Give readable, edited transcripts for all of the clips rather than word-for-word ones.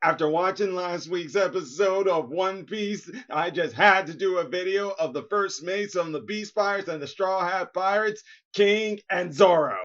After watching last week's episode of One Piece, I just had to do a video of the first mates of the Beast Pirates and the Straw Hat Pirates, King and Zoro.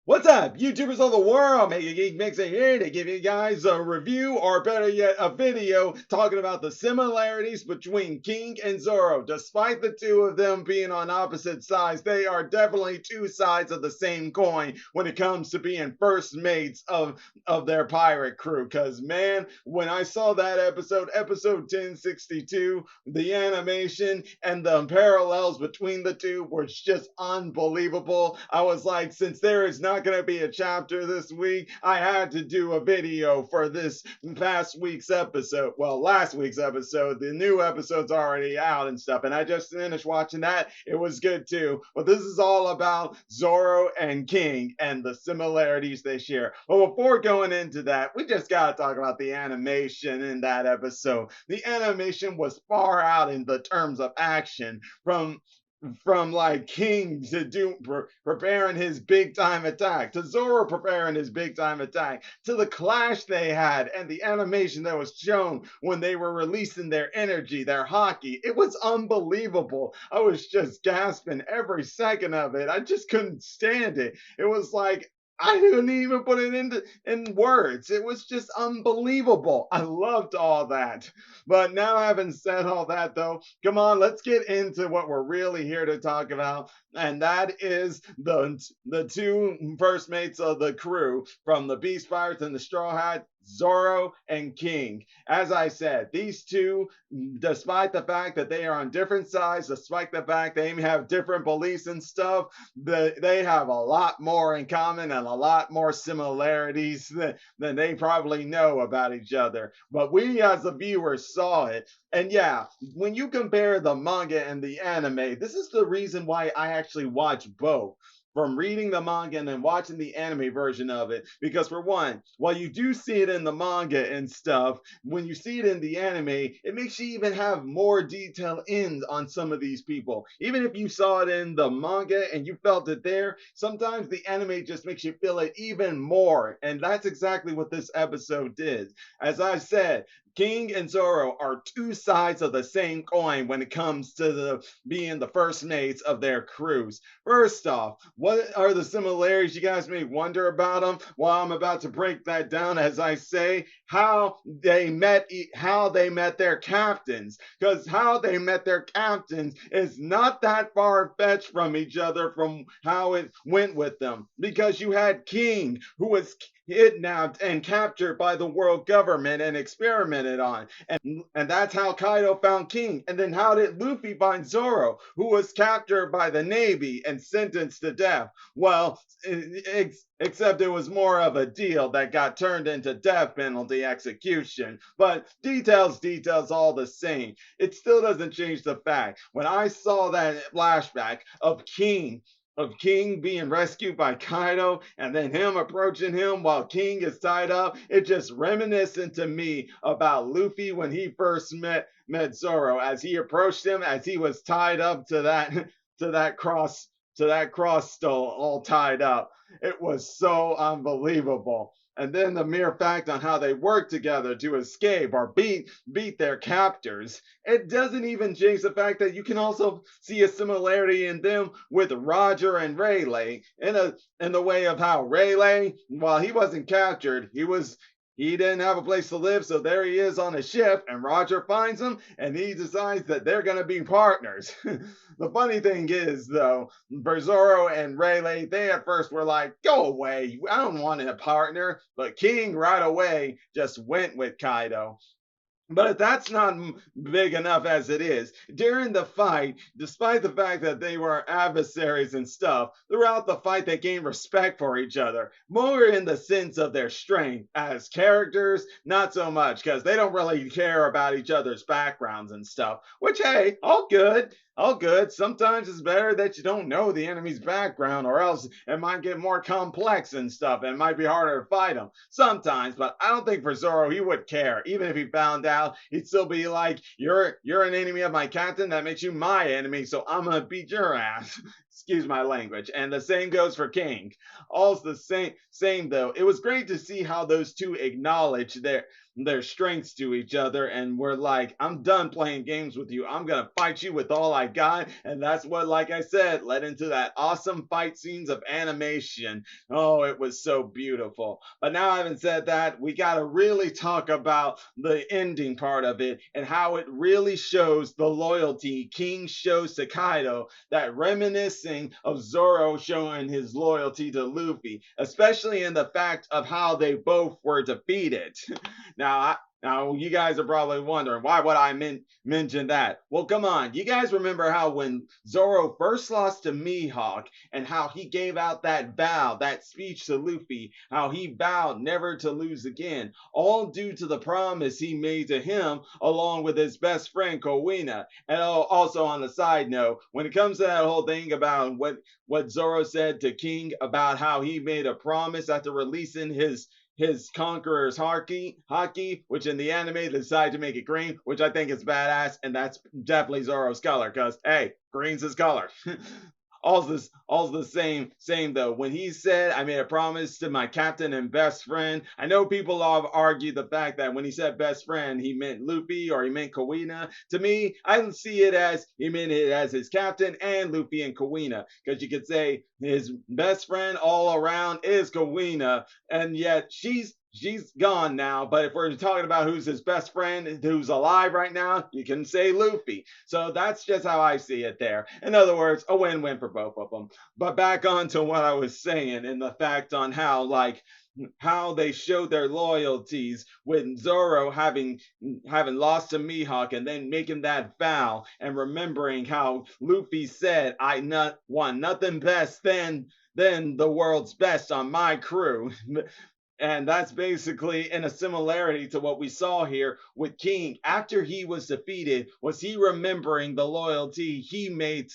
What's up, YouTubers of the world? megageekmixer here to give you guys a review, or better yet, a video talking about the similarities between King and Zoro. Despite the two of them being on opposite sides, they are definitely two sides of the same coin when it comes to being first mates of their pirate crew. Because, man, when I saw that episode 1062, the animation and the parallels between the two were just unbelievable. I was like, since there is not going to be a chapter this week, I had to do a video for this past week's episode. Well, last week's episode. The new episode's already out and stuff, and I just finished watching that. It was good too. But this is all about Zoro and King and the similarities they share. But before going into that, we just got to talk about the animation in that episode. The animation was far out in the terms of action from like King to do preparing his big time attack, to Zoro preparing his big time attack, to the clash they had and the animation that was shown when they were releasing their energy, their hockey. It was unbelievable. I was just gasping every second of it. I just couldn't stand it. It was like I couldn't even put it in words. It was just unbelievable. I loved all that. But now, having said all that, though, come on, let's get into what we're really here to talk about, and that is the two first mates of the crew from the Beast Pirates and the Straw Hat, Zoro and King. As I said, these two, despite the fact that they are on different sides, despite the fact they have different beliefs and stuff, they have a lot more in common and a lot more similarities than they probably know about each other. But we as the viewers saw it. And yeah, when you compare the manga and the anime, this is the reason why I actually watch both, from reading the manga and then watching the anime version of it. Because for one, while you do see it in the manga and stuff, when you see it in the anime, it makes you even have more detail in on some of these people. Even if you saw it in the manga and you felt it there, sometimes the anime just makes you feel it even more. And that's exactly what this episode did. As I said, King and Zoro are two sides of the same coin when it comes to being the first mates of their crews. First off, what are the similarities? You guys may wonder about them. Well, I'm about to break that down as I say how they met their captains. Because how they met their captains is not that far fetched from each other from how it went with them. Because you had King, who was kidnapped and captured by the world government and experimented on. And that's how Kaido found King. And then how did Luffy find Zoro, who was captured by the Navy and sentenced to death? Well, except it was more of a deal that got turned into death penalty execution. But details all the same. It still doesn't change the fact. When I saw that flashback of King being rescued by Kaido and then him approaching him while King is tied up, it just reminiscent to me about Luffy when he first met Zoro, as he approached him as he was tied up to that cross stole, all tied up. It was so unbelievable. And then the mere fact on how they work together to escape or beat their captors. It doesn't even change the fact that you can also see a similarity in them with Roger and Rayleigh in the way of how Rayleigh, while he wasn't captured, he didn't have a place to live, so there he is on a ship, and Roger finds him, and he decides that they're going to be partners. The funny thing is, though, for Zoro and Rayleigh, they at first were like, go away, I don't want a partner, but King right away just went with Kaido. But if that's not big enough as it is, during the fight, despite the fact that they were adversaries and stuff, throughout the fight they gained respect for each other, more in the sense of their strength. As characters, not so much, because they don't really care about each other's backgrounds and stuff, which, hey, all good. All good. Sometimes it's better that you don't know the enemy's background, or else it might get more complex and stuff, and it might be harder to fight them. Sometimes, but I don't think for Zoro he would care. Even if he found out, he'd still be like, you're an enemy of my captain, that makes you my enemy, so I'm gonna beat your ass. Excuse my language. And the same goes for King. All's the same though. It was great to see how those two acknowledge their strengths to each other and we're like, I'm done playing games with you. I'm gonna fight you with all I got. And that's what, like I said, led into that awesome fight scenes of animation. Oh, it was so beautiful. But now, having said that, we gotta really talk about the ending part of it and how it really shows the loyalty King shows to Kaido, that reminiscing of Zoro showing his loyalty to Luffy, especially in the fact of how they both were defeated. Now, you guys are probably wondering, why would I mention that? Well, come on. You guys remember how when Zoro first lost to Mihawk and how he gave out that vow, that speech to Luffy, how he vowed never to lose again, all due to the promise he made to him along with his best friend Kowina. And also on the side note, when it comes to that whole thing about what Zoro said to King about how he made a promise after releasing his Conqueror's hockey, which in the anime they decided to make it green, which I think is badass, and that's definitely Zoro's color, because hey, green's his color. All's the same though. When he said, I made a promise to my captain and best friend, I know people have argued the fact that when he said best friend, he meant Luffy or he meant Kowina. To me, I don't see it as he meant it as his captain and Luffy and Kowina, because you could say his best friend all around is Kowina, and yet she's gone now. But if we're talking about who's his best friend, who's alive right now, you can say Luffy. So that's just how I see it there. In other words, a win-win for both of them. But back on to what I was saying and the fact on how they showed their loyalties with Zoro having lost to Mihawk and then making that vow and remembering how Luffy said, I want nothing best than the world's best on my crew. And that's basically in a similarity to what we saw here with King. After he was defeated, was he remembering the loyalty he made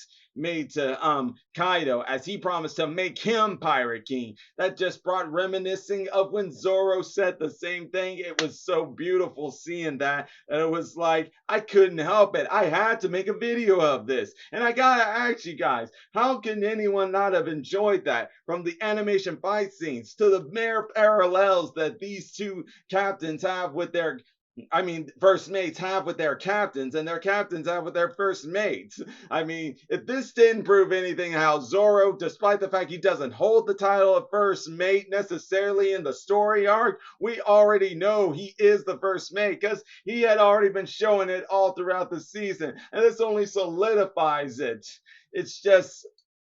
to Kaido as he promised to make him Pirate King? That just brought reminiscing of when Zoro said the same thing. It was so beautiful seeing that. And it was like, I couldn't help it. I had to make a video of this. And I gotta ask you guys, how can anyone not have enjoyed that? From the animation fight scenes to the mere parallels that these two captains have with their first mates have with their captains, and their captains have with their first mates. I mean, if this didn't prove anything, how Zoro, despite the fact he doesn't hold the title of first mate necessarily in the story arc, we already know he is the first mate because he had already been showing it all throughout the season, and this only solidifies it. It's just,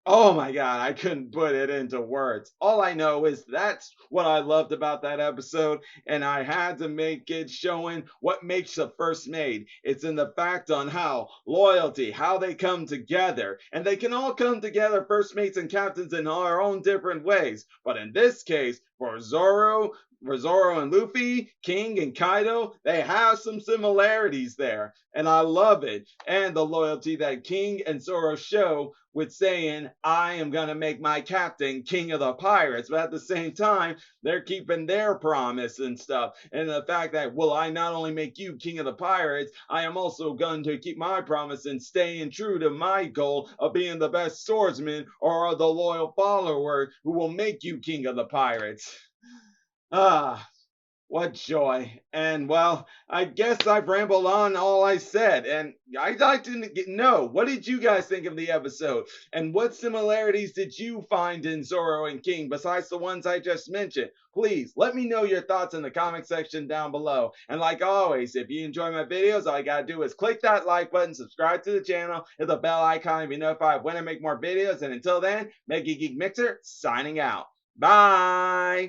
oh my God, I couldn't put it into words. All I know is that's what I loved about that episode, and I had to make it showing what makes a first mate. It's in the fact on how loyalty, how they come together, and they can all come together, first mates and captains, in our own different ways. But in this case, for Zoro and Luffy, King and Kaido, they have some similarities there, and I love it. And the loyalty that King and Zoro show with saying, I am going to make my captain king of the pirates. But at the same time, they're keeping their promise and stuff. And the fact that, will I not only make you king of the pirates, I am also going to keep my promise and staying true to my goal of being the best swordsman or the loyal follower who will make you king of the pirates. Ah, what joy. And well, I guess I've rambled on all I said. And I'd like to know, what did you guys think of the episode? And what similarities did you find in Zoro and King besides the ones I just mentioned? Please let me know your thoughts in the comment section down below. And like always, if you enjoy my videos, all you gotta do is click that like button, subscribe to the channel, hit the bell icon to be notified when I make more videos. And until then, Mega Geek Mixer signing out. Bye!